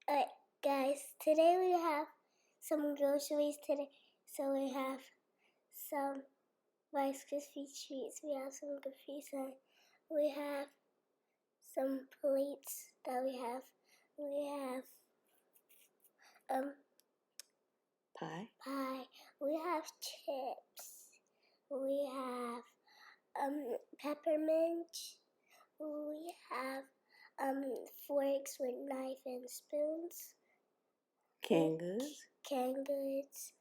Alright, guys, today we have some groceries today. So we have some Rice Krispie treats, we have some Capri Sun, we have some plates that we have Pie. we have chips, we have peppermint, we have forks with knife and spoons, Canned goods. canned goods,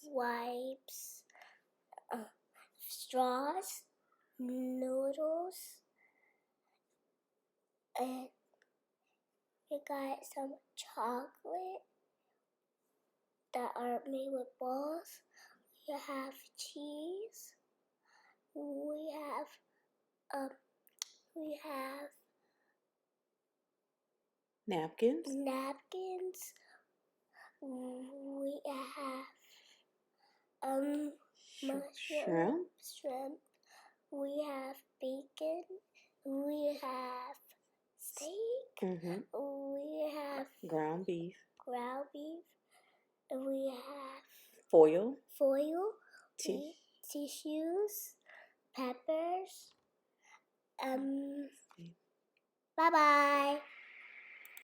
Wipes. straws, noodles, and we got some chocolate that are made with balls. We have cheese. We have Napkins. napkins. We have Shrimp. We have bacon. We have steak. We have Ground beef. We have Foil. Tissues, peppers. Bye-bye.